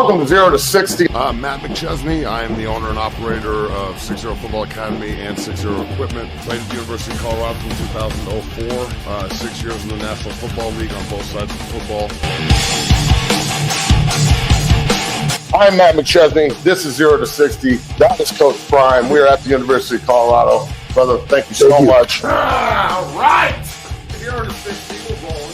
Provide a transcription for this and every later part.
Welcome to 0 to 60. I'm Matt McChesney. I am the owner and operator of 6-0 Football Academy and 6-0 Equipment. Played at the University of Colorado from 2004. 6 years in the National Football League on both sides of football. I'm Matt McChesney. This is 0 to 60. That is Coach Prime. We are at the University of Colorado. Brother, thank you so much. All right. 0 to 60. We're rolling.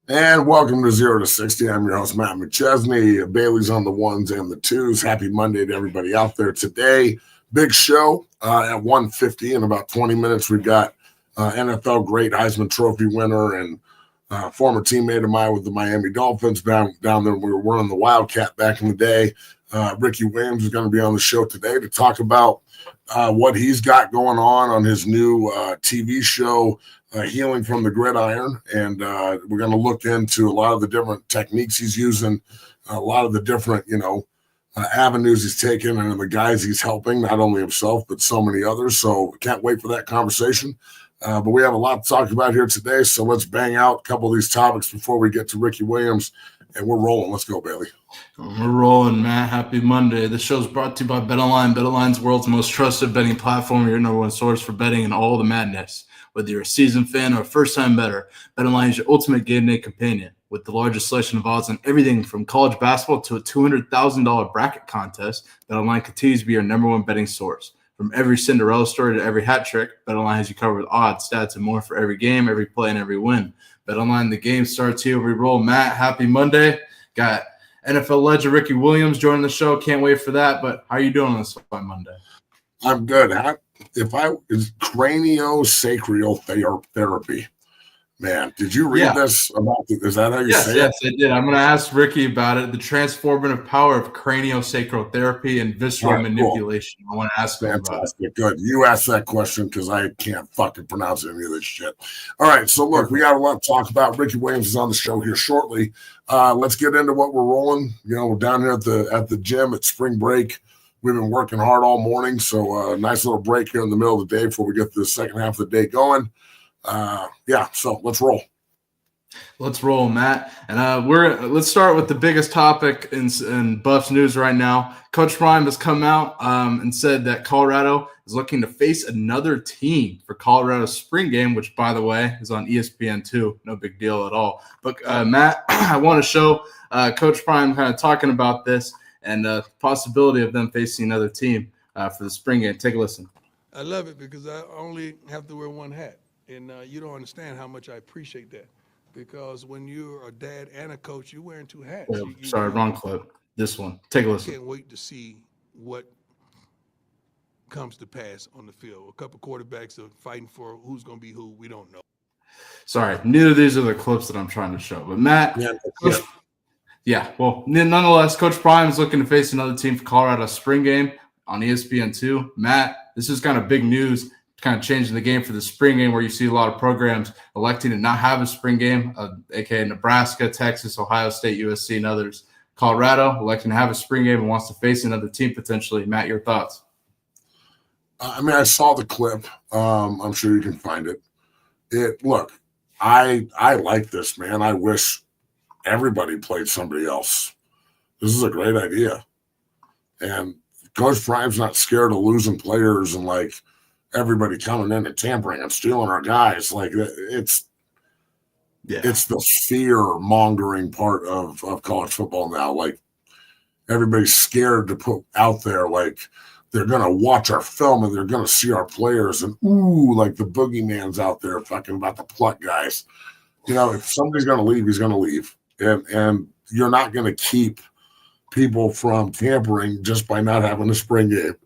And welcome to 0 to 60. I'm your host, Matt McChesney. Bailey's on the ones and the twos. Happy Monday to everybody out there today. Big show at 1:50 in about 20 minutes. We've got NFL great Heisman Trophy winner and former teammate of mine with the Miami Dolphins down there. We were running the Wildcat back in the day. Ricky Williams is going to be on the show today to talk about what he's got going on his new TV show, Healing from the Gridiron. And we're going to look into a lot of the different techniques he's using, a lot of the different, avenues he's taken and the guys he's helping, not only himself, but so many others. So can't wait for that conversation. But we have a lot to talk about here today. So let's bang out a couple of these topics before we get to Ricky Williams. And we're rolling. Let's go, Bailey. We're rolling, Matt. Happy Monday. This show is brought to you by BetOnline. BetOnline's world's most trusted betting platform, your number one source for betting and all the madness. Whether you're a seasoned fan or a first-time bettor, BetOnline is your ultimate game day companion. With the largest selection of odds on everything from college basketball to a $200,000 bracket contest, BetOnline continues to be your number one betting source. From every Cinderella story to every hat trick, BetOnline has you covered with odds, stats, and more for every game, every play, and every win. BetOnline, the game starts here. We roll. Matt, happy Monday. Got NFL legend Ricky Williams joining the show. Can't wait for that. But how are you doing on this fine Monday? I'm good. Is craniosacral therapy. Man, did you read this about is that how you say it? Yes, I did. I'm going to ask Ricky about it. The transformative power of craniosacral therapy and visceral manipulation. Cool. I want to ask him about it. Good. You asked that question because I can't fucking pronounce any of this shit. All right, so look, we got a lot to talk about. Ricky Williams is on the show here shortly. Let's get into what we're rolling. We're down here at the gym at spring break. We've been working hard all morning, so nice little break here in the middle of the day before we get to the second half of the day going. So let's roll. Let's roll, Matt. And let's start with the biggest topic in Buffs news right now. Coach Prime has come out and said that Colorado is looking to face another team for Colorado's spring game, which, by the way, is on ESPN2. No big deal at all. But, Matt, I want to show Coach Prime kind of talking about this and the possibility of them facing another team for the spring game. Take a listen. I love it because I only have to wear one hat. And you don't understand how much I appreciate that. Because when you're a dad and a coach, you're wearing two hats. Wrong clip. This one. Take a listen. I can't wait to see what comes to pass on the field. A couple quarterbacks are fighting for who's going to be who. We don't know. Sorry, neither of these are the clips that I'm trying to show. But, Matt, nonetheless, Coach Prime is looking to face another team for Colorado's spring game on ESPN2. Matt, this is kind of big news. Kind of changing the game for the spring game where you see a lot of programs electing to not have a spring game, aka Nebraska, Texas, Ohio State, USC, and others. Colorado electing to have a spring game and wants to face another team potentially. Matt, your thoughts? I saw the clip. I'm sure you can find it. Look, I like this, man. I wish everybody played somebody else. This is a great idea. And Coach Prime's not scared of losing players and everybody coming in and tampering and stealing our guys. It's the fear mongering part of college football now. Everybody's scared to put out there they're gonna watch our film and they're gonna see our players and the boogeyman's out there fucking about to pluck guys. If somebody's gonna leave, he's gonna leave. And you're not gonna keep people from tampering just by not having a spring game.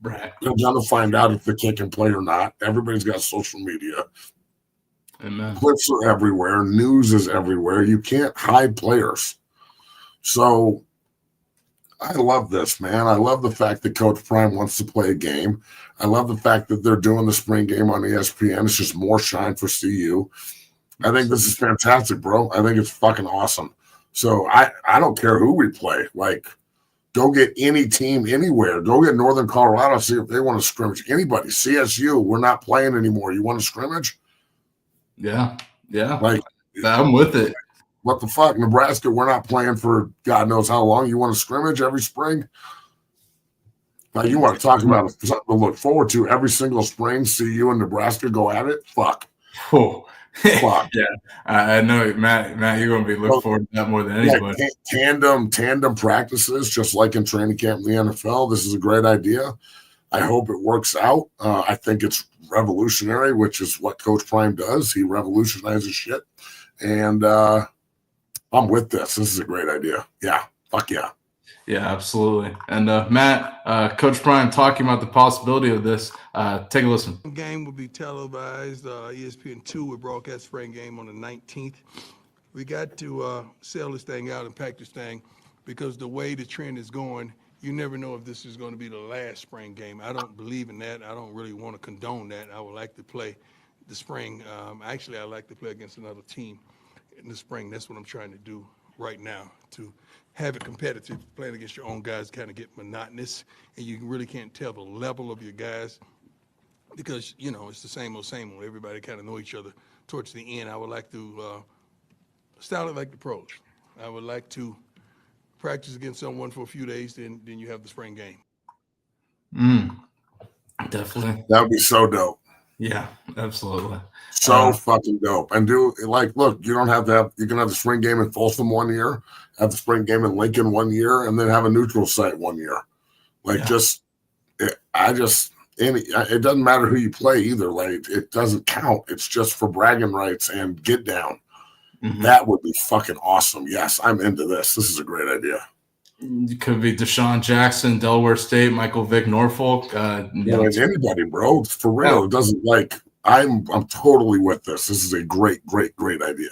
Right. They're going to find out if the kid can play or not. Everybody's got social media. Amen. Clips are everywhere. News is everywhere. You can't hide players. So I love this, man. I love the fact that Coach Prime wants to play a game. I love the fact that they're doing the spring game on ESPN. It's just more shine for CU. I think this is fantastic, bro. I think it's fucking awesome. So I don't care who we play. Like, go get any team anywhere. Go get Northern Colorado, see if they want to scrimmage. Anybody. CSU, we're not playing anymore. You want to scrimmage? Yeah. Like, I'm with it. what the fuck? Nebraska, we're not playing for God knows how long. You want to scrimmage every spring? Like, you want to talk about something to look forward to every single spring, see you and Nebraska go at it? Fuck. Oh. Fuck. Yeah, I know, Matt, you're going to be looking forward to that more than anybody. Tandem practices, just like in training camp in the NFL. This is a great idea. I hope it works out. I think it's revolutionary, which is what Coach Prime does. He revolutionizes shit. And I'm with this. This is a great idea. Yeah. Fuck yeah. Yeah, absolutely. And Matt, Coach Prime talking about the possibility of this. Take a listen. The game will be televised. ESPN2 will broadcast spring game on the 19th. We got to sell this thing out and pack this thing because the way the trend is going, you never know if this is going to be the last spring game. I don't believe in that. I don't really want to condone that. I would like to play the spring. Actually, I like to play against another team in the spring. That's what I'm trying to do right now, to have it competitive. Playing against your own guys kind of get monotonous, and you really can't tell the level of your guys because, you know, it's the same old. Everybody kind of know each other towards the end. I would like to style it like the pros. I would like to practice against someone for a few days, then you have the spring game. Definitely. That would be so dope. Yeah, absolutely. So fucking dope. And look, you don't have to have, you can have the spring game in Folsom 1 year, have the spring game in Lincoln 1 year, and then have a neutral site 1 year. Like, it doesn't matter who you play either. Like, it doesn't count. It's just for bragging rights and get down. Mm-hmm. That would be fucking awesome. Yes, I'm into this. This is a great idea. It could be Deshaun Jackson, Delaware State, Michael Vick, Norfolk. Anybody, bro. For real. It doesn't like I'm totally with this. This is a great idea.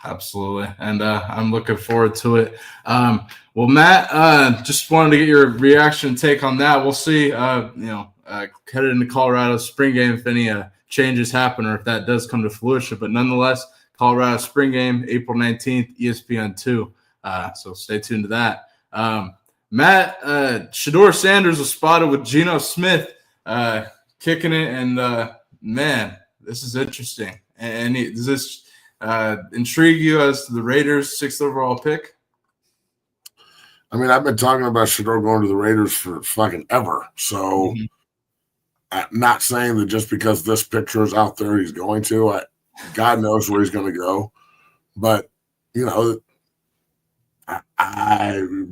Absolutely. And I'm looking forward to it. Well, Matt, just wanted to get your reaction take on that. We'll see, headed into Colorado spring game if any changes happen or if that does come to fruition. But nonetheless, Colorado spring game, April 19th, ESPN2. So stay tuned to that. Matt, Shedeur Sanders was spotted with Geno Smith kicking it. And, man, this is interesting. And does this intrigue you as the Raiders' 6th overall pick? I mean, I've been talking about Shedeur going to the Raiders for fucking ever. So I'm not saying that just because this picture is out there, he's going to. God knows where he's going to go. But,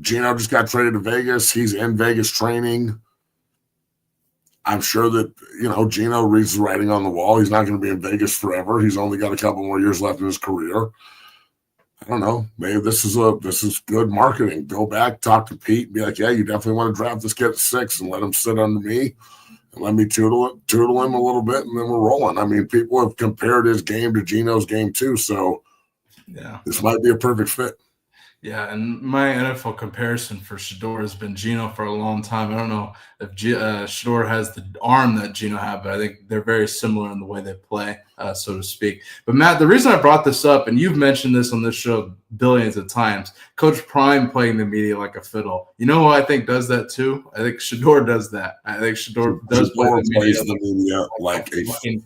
Geno just got traded to Vegas. He's in Vegas training. I'm sure that, Geno reads the writing on the wall. He's not going to be in Vegas forever. He's only got a couple more years left in his career. I don't know. Maybe this is good marketing. Go back, talk to Pete, be like, yeah, you definitely want to draft this kid at 6 and let him sit under me and let me tutor him a little bit, and then we're rolling. I mean, people have compared his game to Geno's game too, so yeah, this might be a perfect fit. Yeah, and my NFL comparison for Shedeur has been Geno for a long time. I don't know if Shedeur has the arm that Geno had, but I think they're very similar in the way they play, so to speak. But, Matt, the reason I brought this up, and you've mentioned this on this show billions of times, Coach Prime playing the media like a fiddle. You know who I think does that too? I think Shedeur does that. I think Shedeur does play the media like a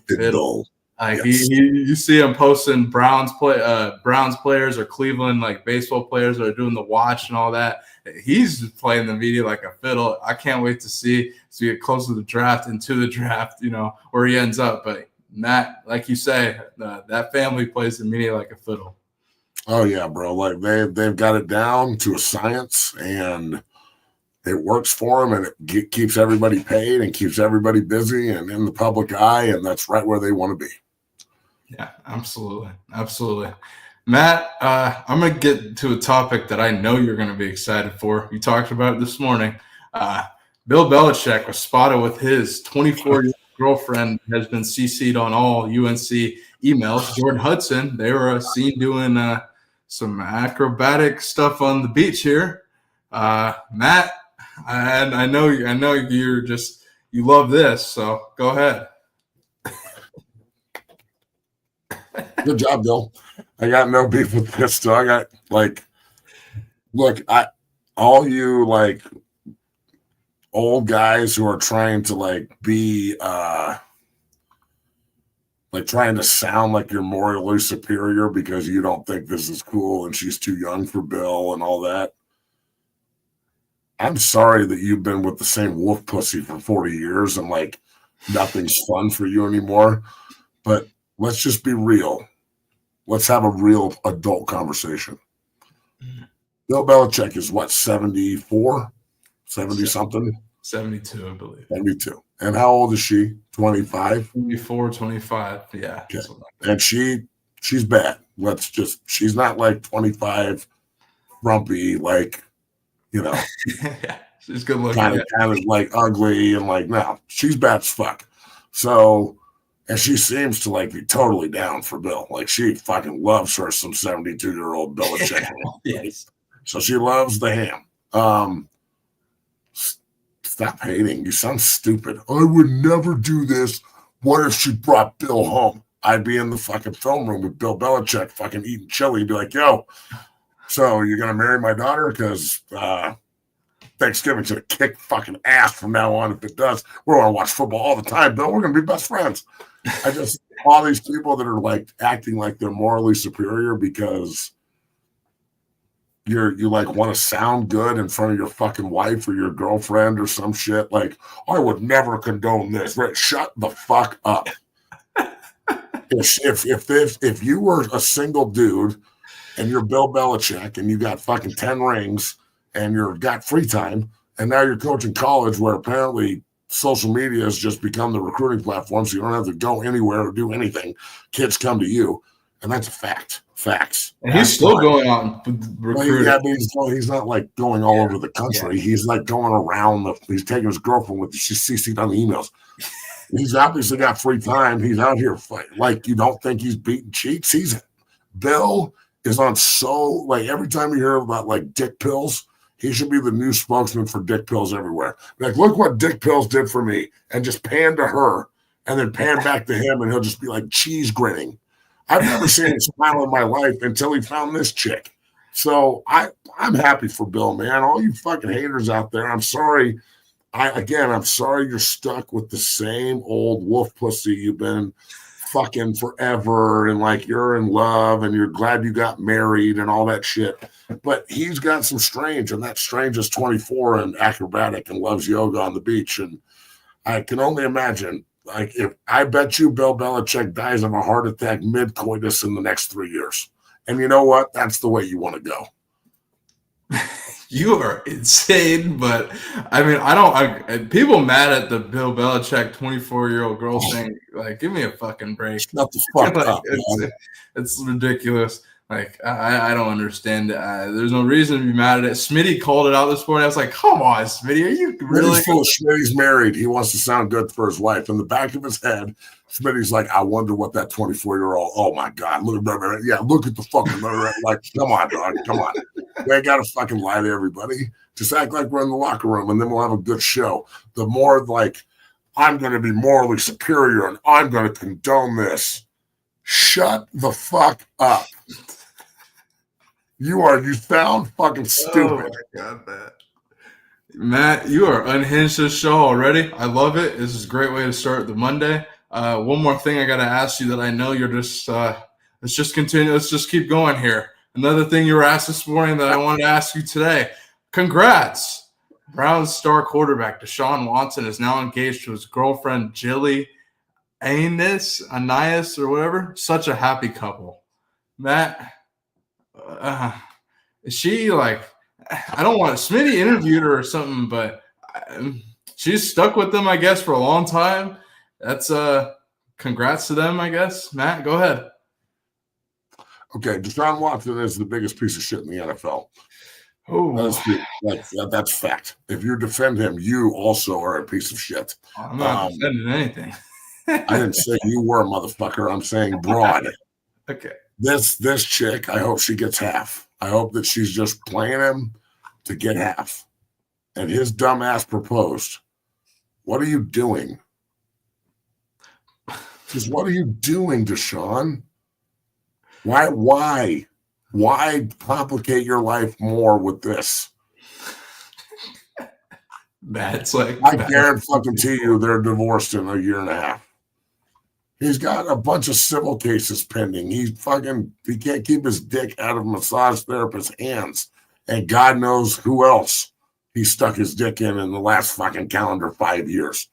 fiddle. Like you see him posting Browns players or Cleveland like baseball players that are doing the watch and all that. He's playing the media like a fiddle. I can't wait to see as we get closer to the draft and to the draft, where he ends up. But Matt, like you say, that family plays the media like a fiddle. Oh yeah, bro. Like they've got it down to a science, and it works for them, and it keeps everybody paid and keeps everybody busy and in the public eye, and that's right where they want to be. Yeah, absolutely. Absolutely. Matt, I'm going to get to a topic that I know you're going to be excited for. You talked about it this morning. Bill Belichick was spotted with his 24-year-old girlfriend, has been CC'd on all UNC emails. Jordan Hudson, they were seen doing some acrobatic stuff on the beach here. Matt, I know you love this, so go ahead. Good job, Bill. I got no beef with this. So I got look, all you like old guys who are trying to like be like trying to sound like you're morally superior because you don't think this is cool and she's too young for Bill and all that. I'm sorry that you've been with the same wolf pussy for 40 years and like nothing's fun for you anymore. But let's just be real. Let's have a real adult conversation. Bill Belichick is what, 74? 70 something? 72, I believe. 72. And how old is she? 25? 24, 25. Yeah. Okay. And she's bad. She's not like 25 frumpy, like, you know, yeah, she's good looking. Kind of like ugly and like, no, she's bad as fuck. So, and she seems to like be totally down for Bill. Like she fucking loves her some 72-year-old Belichick. Yes. So she loves the ham. Stop hating. You sound stupid. I would never do this. What if she brought Bill home? I'd be in the fucking film room with Bill Belichick fucking eating chili. Be like, yo, so you're going to marry my daughter? Because Thanksgiving's going to kick fucking ass from now on. If it does, we're going to watch football all the time, Bill. We're going to be best friends. All these people that are like acting like they're morally superior because you like want to sound good in front of your fucking wife or your girlfriend or some shit. Like, I would never condone this. Right? Shut the fuck up. If you were a single dude and you're Bill Belichick and you got fucking 10 rings and you've got free time and now you're coaching college where apparently social media has just become the recruiting platform, so you don't have to go anywhere or do anything. Kids come to you, and that's a fact. Facts. And he's still going on recruiting. Yeah, but he's not like going all over the country. Yeah. He's like going around. He's taking his girlfriend with. She's CC'd on the emails. He's obviously got free time. He's out here fighting. Like, you don't think he's beating cheats? Bill is on like every time you hear about like dick pills, he should be the new spokesman for dick pills everywhere. Like, look what dick pills did for me, and just pan to her, and then pan back to him, and he'll just be like cheese grinning. I've never seen him smile in my life until he found this chick. So I'm happy for Bill, man. All you fucking haters out there, I'm sorry. I'm sorry you're stuck with the same old wolf pussy you've been fucking forever, and like you're in love and you're glad you got married and all that shit. But he's got some strange, and that strange is 24 and acrobatic and loves yoga on the beach. And I can only imagine, like, if I bet you Bill Belichick dies of a heart attack mid-coitus in the next 3 years. And you know what? That's the way you want to go. You are insane, but I mean, people mad at the Bill Belichick 24-year-old girl thing. Like, give me a fucking break. Shut the fuck up, it's ridiculous. Like, I don't understand. There's no reason to be mad at it. Smitty called it out this morning. I was like, come on, Smitty, are you really? Smitty's married. He wants to sound good for his wife. In the back of his head, Smitty's like, I wonder what that 24-year-old, oh my God, look at that. Yeah, look at the fucking, like, come on, dog, come on. We ain't got to fucking lie to everybody. Just act like we're in the locker room, and then we'll have a good show. The more like, I'm going to be morally superior, and I'm going to condone this. Shut the fuck up. You sound fucking stupid. Oh my God, Matt, you are unhinged this show already. I love it. This is a great way to start the Monday. One more thing I got to ask you that I know you're just, let's just continue. Let's just keep going here. Another thing you were asked this morning that I wanted to ask you today. Congrats. Browns star quarterback Deshaun Watson is now engaged to his girlfriend, Jilly Anais or whatever. Such a happy couple. Matt, is she like, I don't want Smitty interviewed her or something, but she's stuck with them, I guess, for a long time. That's congrats to them, I guess. Matt, go ahead. Okay, Deshaun Watson is the biggest piece of shit in the NFL. Oh, that's fact. If you defend him, you also are a piece of shit. I'm not defending anything. I didn't say you were a motherfucker. I'm saying broad. Okay. This chick, I hope she gets half. I hope that she's just playing him to get half. And his dumb ass proposed. What are you doing? Just what are you doing, Deshaun? Why complicate your life more with this? That's like I guarantee you they're divorced in a year and a half. He's got a bunch of civil cases pending. He can't keep his dick out of massage therapist's hands. And God knows who else he stuck his dick in the last fucking calendar 5 years.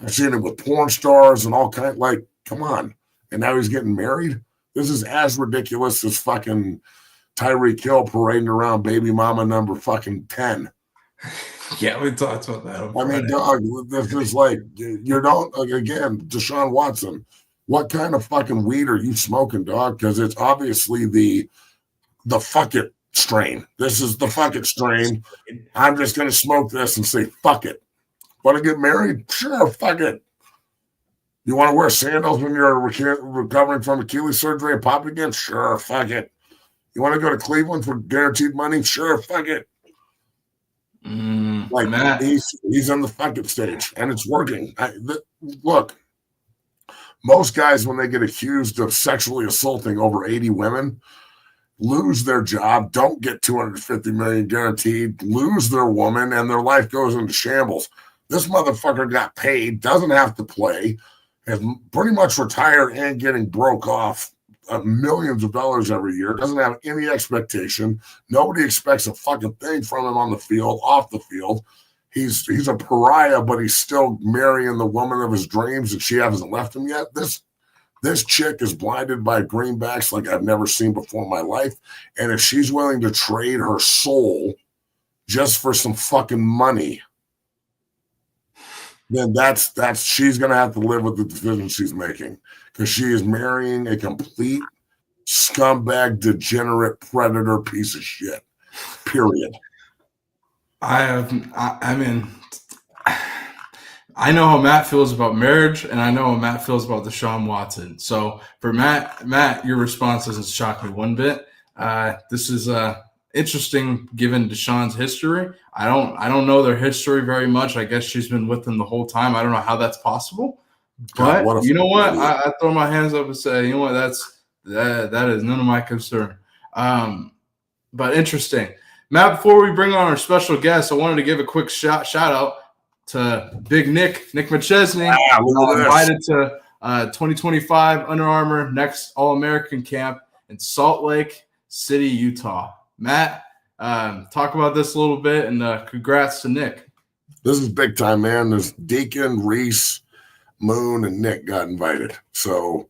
I've seen it with porn stars and all kind. Like, come on. And now he's getting married. This is as ridiculous as fucking Tyreek Hill parading around baby mama number fucking 10. Yeah, we talked about that. I mean, dog, this is like, you don't, like, again, Deshaun Watson, what kind of fucking weed are you smoking, dog? Because it's obviously the fuck it strain. This is the fuck it strain. I'm just going to smoke this and say, fuck it. Want to get married? Sure, fuck it. You want to wear sandals when you're recovering from Achilles surgery and pop again? Sure, fuck it. You want to go to Cleveland for guaranteed money? Sure, fuck it. Like, he's on the fuck it stage, and it's working. Look, most guys, when they get accused of sexually assaulting over 80 women, lose their job, don't get $250 million guaranteed, lose their woman, and their life goes into shambles. This motherfucker got paid, doesn't have to play, is pretty much retired and getting broke off millions of dollars every year, doesn't have any expectation. Nobody expects a fucking thing from him on the field, off the field. He's a pariah, but he's still marrying the woman of his dreams, and she hasn't left him yet. This chick is blinded by greenbacks like I've never seen before in my life. And if she's willing to trade her soul just for some fucking money, then that's she's gonna have to live with the decision she's making, because she is marrying a complete scumbag, degenerate, predator piece of shit. Period. I mean, I know how Matt feels about marriage, and I know how Matt feels about Deshaun Watson. So for Matt, your response doesn't shock me one bit. This is interesting given Deshaun's history. I don't know their history very much. I guess she's been with him the whole time. I don't know how that's possible. But God, you know what? I throw my hands up and say, you know what? That is none of my concern. But interesting. Matt, before we bring on our special guest, I wanted to give a quick shout out to Big Nick McChesney, invited to 2025 Under Armour Next All-American Camp in Salt Lake City, Utah. Matt, talk about this a little bit, and congrats to Nick. This is big time, man. There's Deacon, Reese, Moon, and Nick got invited. So,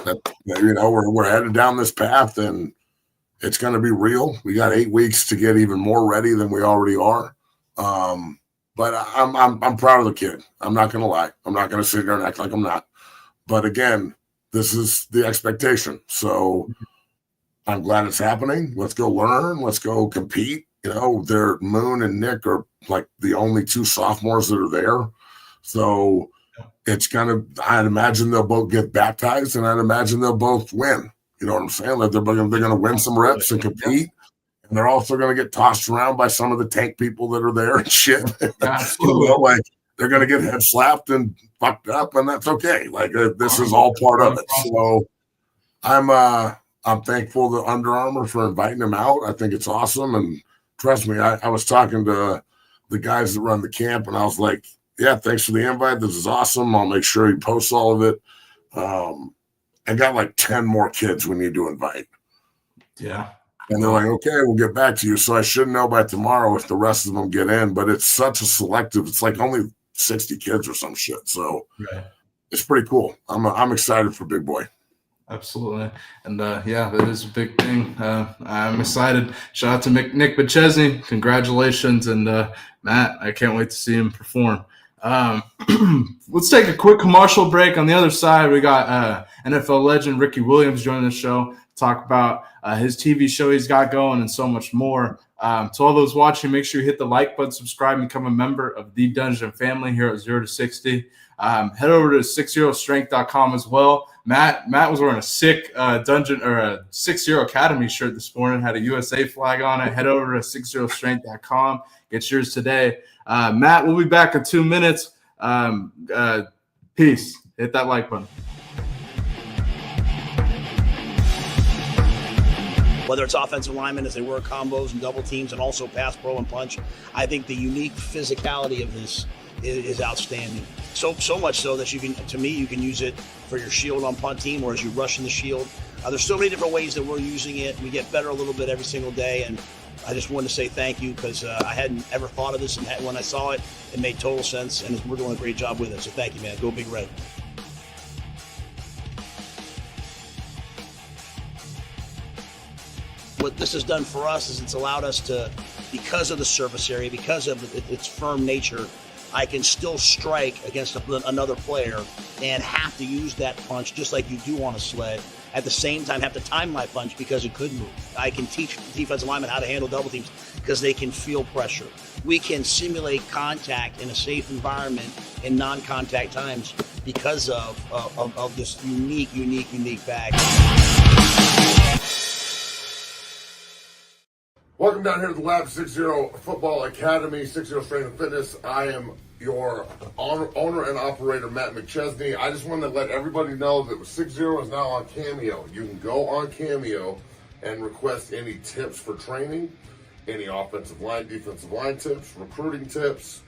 we're headed down this path, and it's going to be real. We got 8 weeks to get even more ready than we already are. But I'm proud of the kid. I'm not going to lie. I'm not going to sit here and act like I'm not. But again, this is the expectation. So I'm glad it's happening. Let's go learn. Let's go compete. Their Moon and Nick are like the only 2 sophomores that are there. So it's I'd imagine they'll both get baptized, and I'd imagine they'll both win. You know what I'm saying? Like they're going to win some reps and compete. And they're also going to get tossed around by some of the tank people that are there and shit. Like they're going to get head slapped and fucked up, and that's okay. Like this is all part of it. So I'm thankful to Under Armour for inviting them out. I think it's awesome. And trust me, I was talking to the guys that run the camp, and I was like, yeah, thanks for the invite. This is awesome. I'll make sure he posts all of it. I got like 10 more kids we need to invite. Yeah. And they're like, okay, we'll get back to you. So I should know by tomorrow if the rest of them get in. But it's such a selective. It's like only 60 kids or some shit. So It's pretty cool. I'm excited for Big Boy. Absolutely. And that is a big thing. I'm excited. Shout out to Nick McChesney. Congratulations. And Matt, I can't wait to see him perform. Let's take a quick commercial break. On the other side, we got NFL legend Ricky Williams joining the show to talk about his TV show he's got going and so much more. To all those watching, make sure you hit the like button, subscribe, and become a member of the Dungeon family here at 0 to 60. Head over to 60strength.com as well. Matt was wearing a sick Dungeon or a 60 Academy shirt this morning, had a USA flag on it. Head over to 60strength.com. Get yours today. Matt, we'll be back in 2 minutes. Peace. Hit that like button. Whether it's offensive linemen as they work combos and double teams and also pass, pro, and punch, I think the unique physicality of this is outstanding. So much so that you can use it for your shield on punt team or as you rush in the shield. There's so many different ways that we're using it. We get better a little bit every single day, and I just wanted to say thank you because I hadn't ever thought of this, and when I saw it, it made total sense, and we're doing a great job with it. So thank you, man. Go Big Red. What this has done for us is it's allowed us to, because of the surface area, because of its firm nature, I can still strike against another player and have to use that punch just like you do on a sled. At the same time, have to time my punch because it could move. I can teach defensive linemen how to handle double teams because they can feel pressure. We can simulate contact in a safe environment in non-contact times because of this unique bag. Welcome down here to the Lab 60 Football Academy, 60 Strength and Fitness. I am your owner and operator, Matt McChesney. I just wanted to let everybody know that 60 is now on Cameo. You can go on Cameo and request any tips for training, any offensive line, defensive line tips, recruiting tips.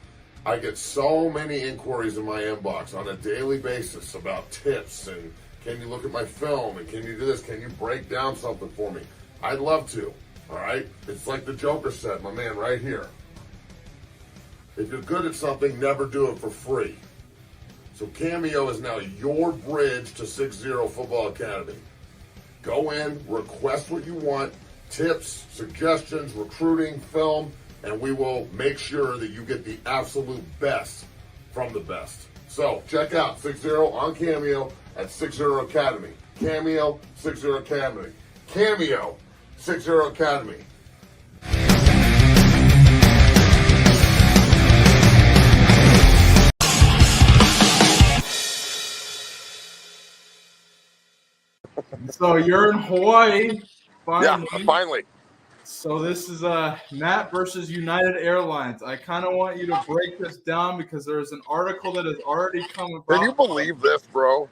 I get so many inquiries in my inbox on a daily basis about tips and can you look at my film and can you do this? Can you break down something for me? I'd love to. All right? It's like the Joker said, my man, right here. If you're good at something, never do it for free. So Cameo is now your bridge to 60 Football Academy. Go in, request what you want, tips, suggestions, recruiting, film, and we will make sure that you get the absolute best from the best. So check out 60 on Cameo at 60 Academy. Cameo, 60 Academy. Cameo, 60 Academy. So you're in Hawaii, finally. Yeah, finally. So this is Matt versus United Airlines. I kind of want you to break this down because there's an article that has already come about. Can you believe this, bro?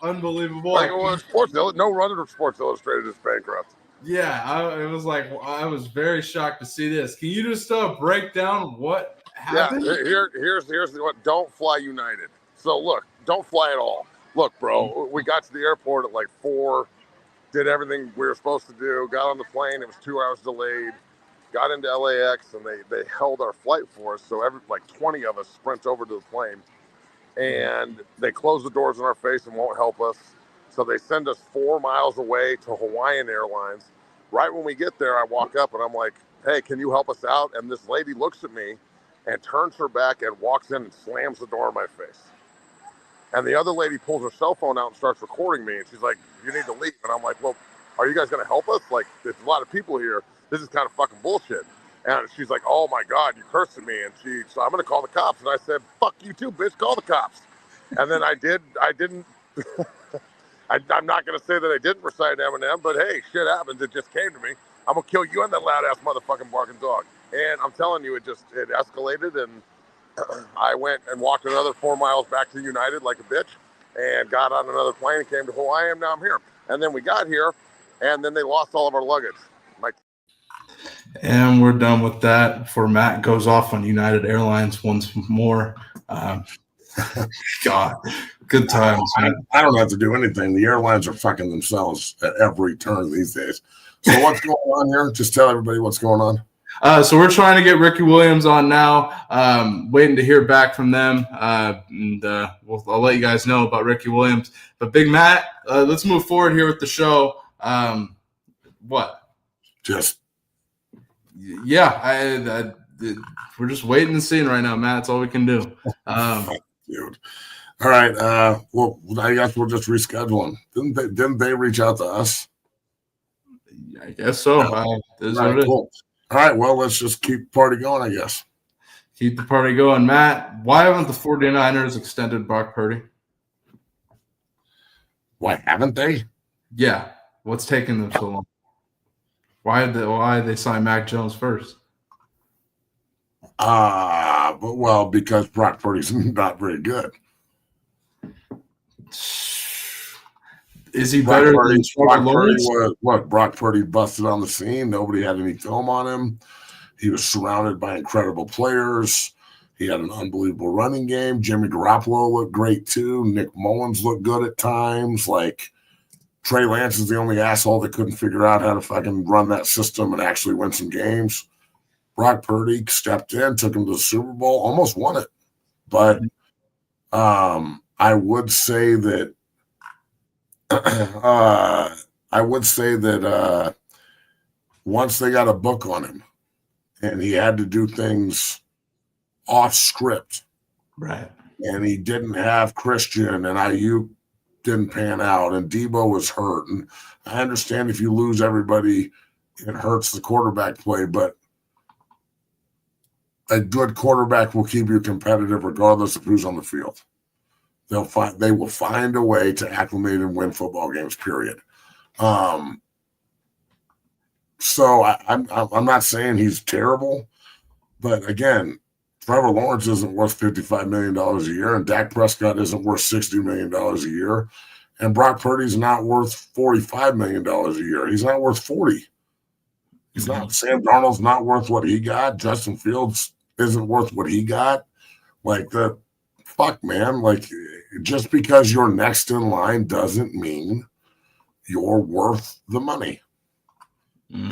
Unbelievable. Like, no wonder Sports Illustrated is bankrupt. Yeah, it was like I was very shocked to see this. Can you just break down what happened? Yeah, here's what. Don't fly United. So look, don't fly at all. Look, bro, we got to the airport at like 4, did everything we were supposed to do, got on the plane. It was 2 hours delayed. Got into LAX and they held our flight for us. So like 20 of us sprint over to the plane, and they close the doors in our face and won't help us. So they send us 4 miles away to Hawaiian Airlines. Right when we get there, I walk up and I'm like, hey, can you help us out? And this lady looks at me and turns her back and walks in and slams the door in my face. And the other lady pulls her cell phone out and starts recording me. And she's like, you need to leave. And I'm like, well, are you guys going to help us? Like, there's a lot of people here. This is kind of fucking bullshit. And she's like, oh my God, you cursed at me. And so I'm going to call the cops. And I said, fuck you too, bitch, call the cops. And then I didn't, I'm not going to say that I didn't recite Eminem, but hey, shit happens. It just came to me. I'm going to kill you and that loud ass motherfucking barking dog. And I'm telling you, it escalated. And I went and walked another 4 miles back to United like a bitch and got on another plane and came to Hawaii, and now I'm here. And then we got here, and then they lost all of our luggage. And we're done with that before Matt goes off on United Airlines once more. God, good times. I don't have to do anything. The airlines are fucking themselves at every turn these days. So what's going on here? Just tell everybody what's going on. So we're trying to get Ricky Williams on now, waiting to hear back from them. And I'll let you guys know about Ricky Williams. But Big Matt, let's move forward here with the show. What? We're just waiting and seeing right now, Matt. That's all we can do. Dude. All right. Well, I guess we'll just reschedule them. Didn't they reach out to us? I guess so. Right, cool. All right, well, let's just keep the party going, I guess. Keep the party going. Matt, why haven't the 49ers extended Brock Purdy? Why haven't they? Yeah. What's taking them so long? Why did they sign Mac Jones first? Well, because Brock Purdy's not very good. Is he better than Trevor Lawrence? Brock Purdy busted on the scene. Nobody had any film on him. He was surrounded by incredible players. He had an unbelievable running game. Jimmy Garoppolo looked great too. Nick Mullins looked good at times. Like, Trey Lance is the only asshole that couldn't figure out how to fucking run that system and actually win some games. Brock Purdy stepped in, took him to the Super Bowl, almost won it. But I would say that once they got a book on him and he had to do things off script, right? And he didn't have Christian, and Ayuk didn't pan out, and Debo was hurt. And I understand if you lose everybody, it hurts the quarterback play, but a good quarterback will keep you competitive regardless of who's on the field. They will find a way to acclimate and win football games, period. So I'm not saying he's terrible, but again, Trevor Lawrence isn't worth $55 million a year, and Dak Prescott isn't worth $60 million a year, and Brock Purdy's not worth $45 million a year. He's not worth 40. He's not. Sam Darnold's not worth what he got. Justin Fields isn't worth what he got. Like, the fuck, man. Like, just because you're next in line doesn't mean you're worth the money.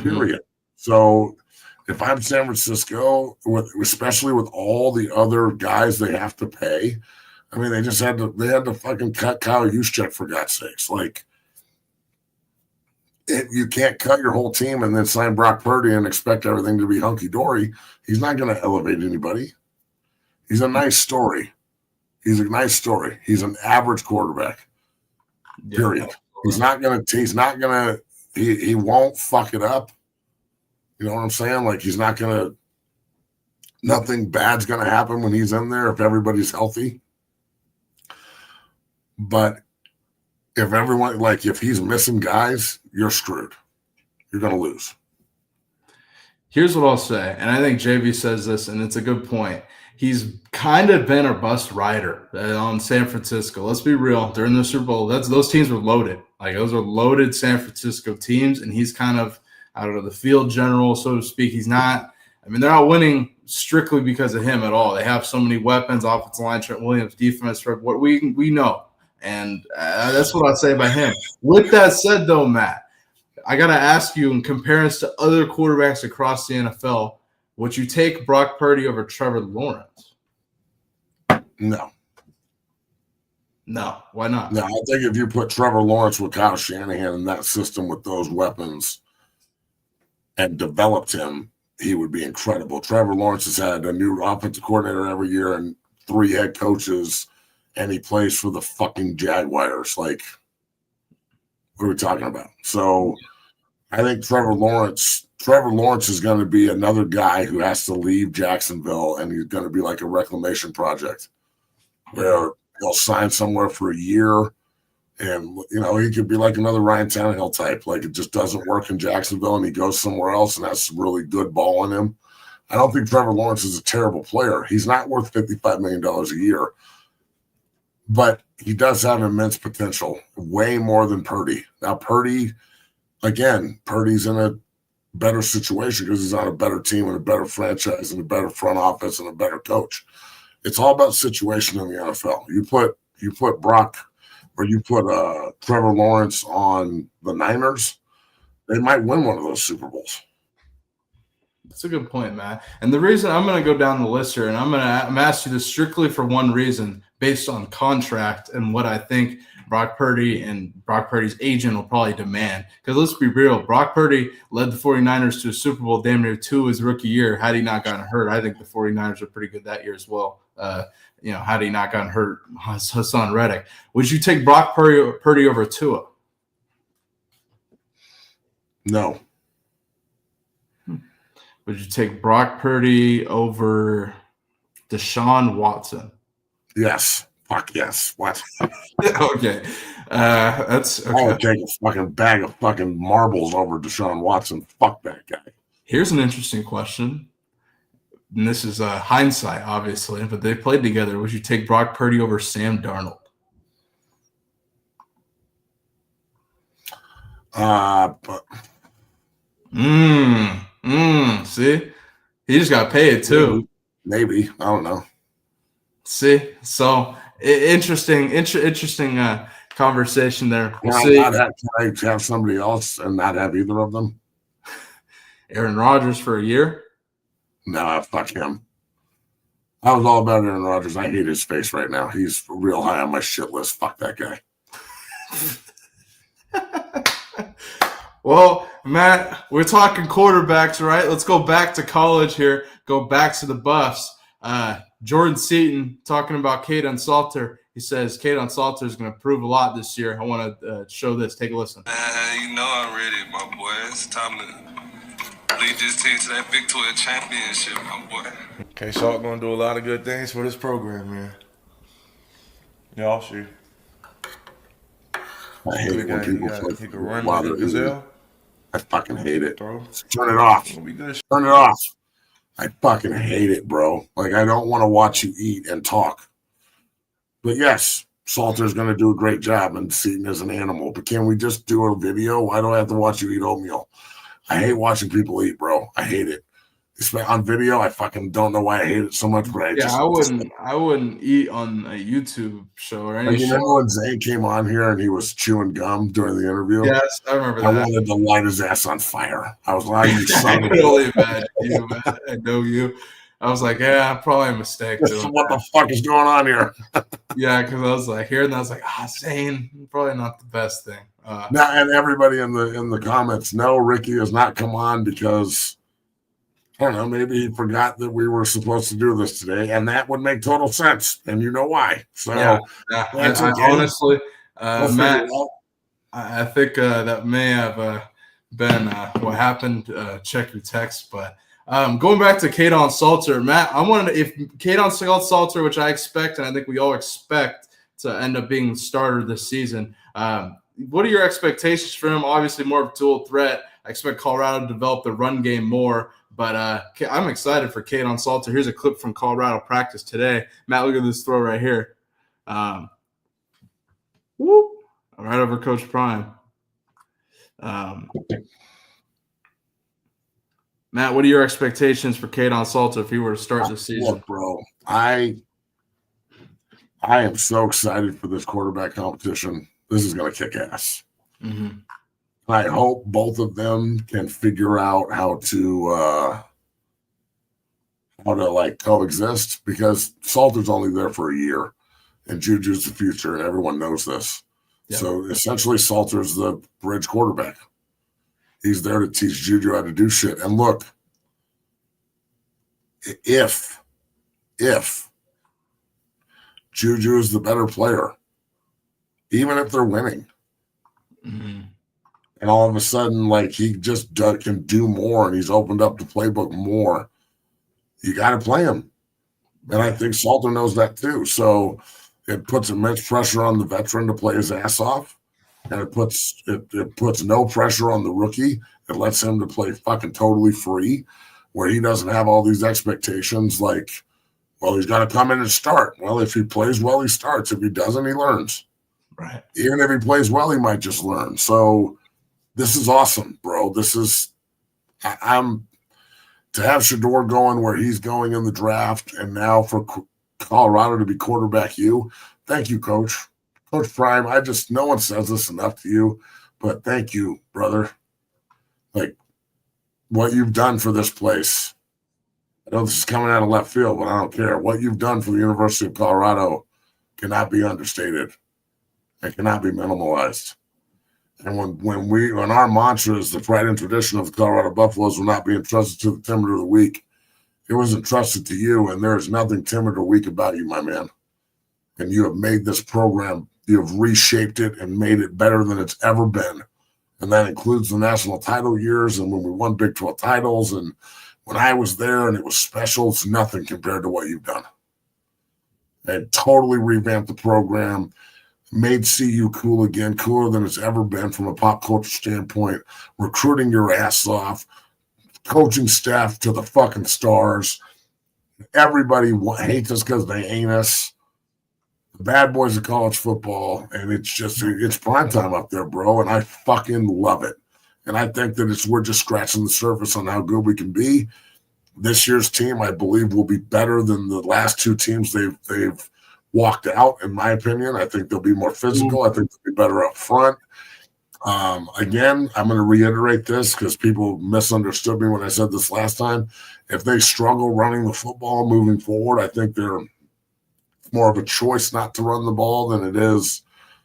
Period. So if I'm San Francisco, especially with all the other guys they have to pay, I mean, they had to fucking cut Kyle Juszczyk, for God's sakes. Like, you can't cut your whole team and then sign Brock Purdy and expect everything to be hunky-dory. He's not going to elevate anybody. He's a nice story. He's a nice story. He's an average quarterback. Period. Yeah. He won't fuck it up. You know what I'm saying? Like, nothing bad's going to happen when he's in there if everybody's healthy. But if he's missing guys, you're screwed. You're going to lose. Here's what I'll say, and I think JV says this, and it's a good point. He's kind of been a bust rider on San Francisco. Let's be real. During the Super Bowl, those teams were loaded. Like, those are loaded San Francisco teams, and he's kind of out of the field general, so to speak. He's not – I mean, they're not winning strictly because of him at all. They have so many weapons, offensive line, Trent Williams, defense, what we know. And that's what I'd say about him. With that said, though, Matt, I got to ask you, in comparison to other quarterbacks across the NFL, would you take Brock Purdy over Trevor Lawrence? No. No. Why not? No, I think if you put Trevor Lawrence with Kyle Shanahan in that system with those weapons and developed him, he would be incredible. Trevor Lawrence has had a new offensive coordinator every year and 3 head coaches, and he plays for the fucking Jaguars. Like, what are we talking about? So I think Trevor Lawrence is going to be another guy who has to leave Jacksonville, and he's going to be like a reclamation project where he'll sign somewhere for a year, and he could be like another Ryan Tannehill type. Like, it just doesn't work in Jacksonville, and he goes somewhere else and has some really good ball in him. I don't think Trevor Lawrence is a terrible player. He's not worth $55 million a year, but he does have immense potential, way more than Purdy. Now, Purdy's in a better situation because he's on a better team and a better franchise and a better front office and a better coach. It's all about situation in the NFL. You put Brock or you put Trevor Lawrence on the Niners, they might win one of those Super Bowls. That's a good point, Matt. And the reason I'm going to go down the list here, and I'm ask you this strictly for one reason, based on contract and what I think Brock Purdy and Brock Purdy's agent will probably demand. Because let's be real, Brock Purdy led the 49ers to a Super Bowl damn near 2 his rookie year. Had he not gotten hurt, I think the 49ers are pretty good that year as well. Had he not gotten hurt, Hassan Reddick. Would you take Brock Purdy over Tua? No. Would you take Brock Purdy over Deshaun Watson? Yes. Fuck yes. What? Okay. That's okay. I would take a fucking bag of fucking marbles over Deshaun Watson. Fuck that guy. Here's an interesting question. And this is hindsight, obviously, but they played together. Would you take Brock Purdy over Sam Darnold? But See? He just got paid, too. Maybe. I don't know. See? So, interesting conversation there. We'll see. Can I have somebody else and not have either of them? Aaron Rodgers for a year? Nah, fuck him. I was all about Aaron Rodgers. I hate his face right now. He's real high on my shit list. Fuck that guy. Well, Matt, we're talking quarterbacks, right? Let's go back to college here. Go back to the Buffs. Jordan Seaton talking about Kaden Salter. He says Kaden Salter is going to prove a lot this year. I want to show this. Take a listen. You know I'm ready, my boy. It's time to lead this team to that Big 12 championship, my boy. Okay, Salt gonna do a lot of good things for this program, man. Y'all see. I hate when people he can run like a gazelle. I fucking hate it. Throw. Turn it off. It'll be good. Turn it off. I fucking hate it, bro. Like, I don't want to watch you eat and talk. But yes, Salter's going to do a great job, and Seaton is an animal. But can we just do a video? Why do I have to watch you eat oatmeal? I hate watching people eat, bro. I hate it. On video, I fucking don't know why I hate it so much, but I wouldn't eat on a YouTube show or any like, you show. remember when Zay came on here and he was chewing gum during the interview? Yes, I remember that. I wanted to light his ass on fire. I was like, you son of a really bad. You, man. I know you. I was like, yeah, probably a mistake. What the fuck is going on here? Yeah, because I was like, here, and I was like, Zane, probably not the best thing. Now, and everybody in the comments, no, Ricky has not come on because I don't know, maybe he forgot that we were supposed to do this today, and that would make total sense, and you know why. So, I honestly, Matt, I think that may have been what happened. Check your text, but going back to Kaden Salter, Matt, I wanted to, if Kaden Salter, which I expect, and I think we all expect to end up being the starter this season. What are your expectations for him? Obviously, more of a dual threat. I expect Colorado to develop the run game more. But I'm excited for Kaden Salter. Here's a clip from Colorado practice today. Matt, look at this throw right here. Whoop, right over Coach Prime. Matt, what are your expectations for Kaden Salter if he were to start this season? Look, bro, I am so excited for this quarterback competition. This is going to kick ass. Mm-hmm. I hope both of them can figure out how to like coexist, because Salter's only there for a year and Juju's the future, and everyone knows this. Yeah. So essentially Salter's the bridge quarterback. He's there to teach Juju how to do shit. And look, if Juju is the better player, even if they're winning, mm-hmm. and all of a sudden, like, he just can do more, and he's opened up the playbook more, you got to play him. And I think Salter knows that too. So it puts immense pressure on the veteran to play his ass off, and it puts no pressure on the rookie. It lets him to play fucking totally free, where he doesn't have all these expectations like, well, he's got to come in and start. Well, if he plays well, he starts. If he doesn't, he learns. Right. Even if he plays well, he might just learn. So this is awesome, bro. I'm to have Shedeur going where he's going in the draft, and now for Colorado to be quarterback you. Thank you, Coach. Coach Prime, no one says this enough to you, but thank you, brother. Like, what you've done for this place. I know this is coming out of left field, but I don't care. What you've done for the University of Colorado cannot be understated. It cannot be minimalized. And when our mantra is the pride and tradition of the Colorado Buffaloes will not be entrusted to the timid or the weak, it was entrusted to you, and there is nothing timid or weak about you, my man. And you have made this program, you have reshaped it and made it better than it's ever been. And that includes the national title years and when we won Big 12 titles and when I was there and it was special, it's nothing compared to what you've done. And totally revamped the program, made CU cool again, cooler than it's ever been from a pop culture standpoint, recruiting your ass off, coaching staff to the fucking stars. Everybody hates us because they ain't us. The bad boys of college football, and it's prime time up there, bro, and I fucking love it. And I think that we're just scratching the surface on how good we can be. This year's team, I believe, will be better than the last two teams they've walked out, in my opinion. I think they'll be more physical. I think they'll be better up front. Again, I'm going to reiterate this because people misunderstood me when I said this last time. If they struggle running the football moving forward, I think they're more of a choice not to run the ball than it is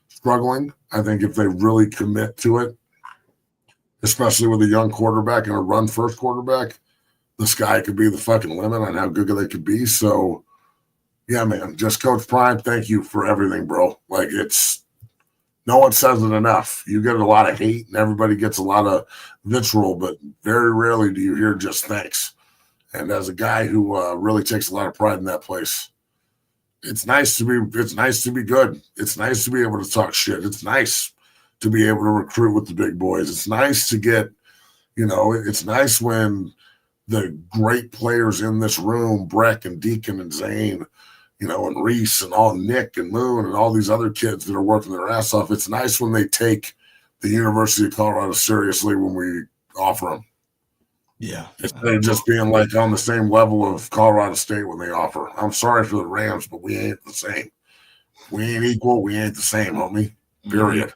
struggling. I think if they really commit to it, especially with a young quarterback and a run-first quarterback, the sky could be the fucking limit on how good they could be. So, yeah, man, just Coach Prime, thank you for everything, bro. Like, no one says it enough. You get a lot of hate and everybody gets a lot of vitriol, but very rarely do you hear just thanks. And as a guy who really takes a lot of pride in that place, it's nice to be good. It's nice to be able to talk shit. It's nice to be able to recruit with the big boys. It's nice to get, it's nice when the great players in this room, Breck and Deacon and Zane, and Reese and all Nick and Moon and all these other kids that are working their ass off. It's nice when they take the University of Colorado seriously when we offer them. Yeah. Instead of just being like on the same level of Colorado State when they offer. I'm sorry for the Rams, but we ain't the same. We ain't equal. We ain't the same, homie. Period.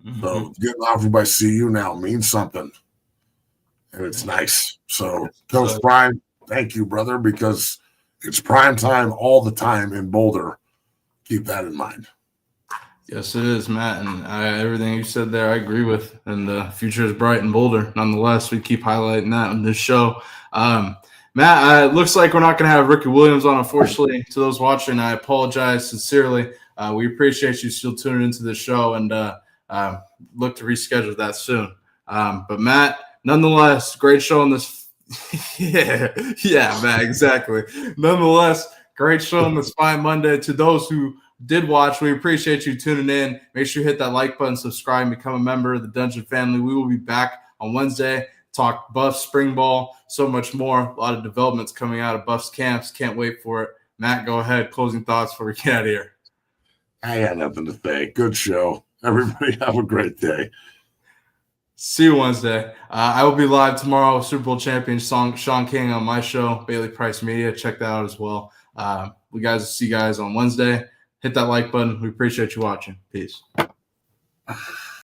Mm-hmm. So getting offered by CU now means something. And it's nice. So, Coach Prime, thank you, brother, because it's prime time all the time in Boulder. Keep that in mind. Yes, it is, Matt. And everything you said there, I agree with. And the future is bright in Boulder. Nonetheless, we keep highlighting that on this show. Matt, it looks like we're not going to have Ricky Williams on, unfortunately. To those watching, I apologize sincerely. We appreciate you still tuning into the show and look to reschedule that soon. But, Matt, nonetheless, great show on this. yeah, Matt, exactly. Nonetheless, great show on this fine Monday. To those who did watch, we appreciate you tuning in. Make sure you hit that like button, subscribe, and become a member of the Dungeon family. We will be back on Wednesday, talk Buffs, spring ball, so much more. A lot of developments coming out of Buffs camps. Can't wait for it. Matt, go ahead. Closing thoughts before we get out of here. I got nothing to say. Good show. Everybody have a great day. See you Wednesday. I will be live tomorrow with Super Bowl champion Sean King on my show, Bailey Price Media. Check that out as well. See you guys on Wednesday. Hit that like button. We appreciate you watching. Peace.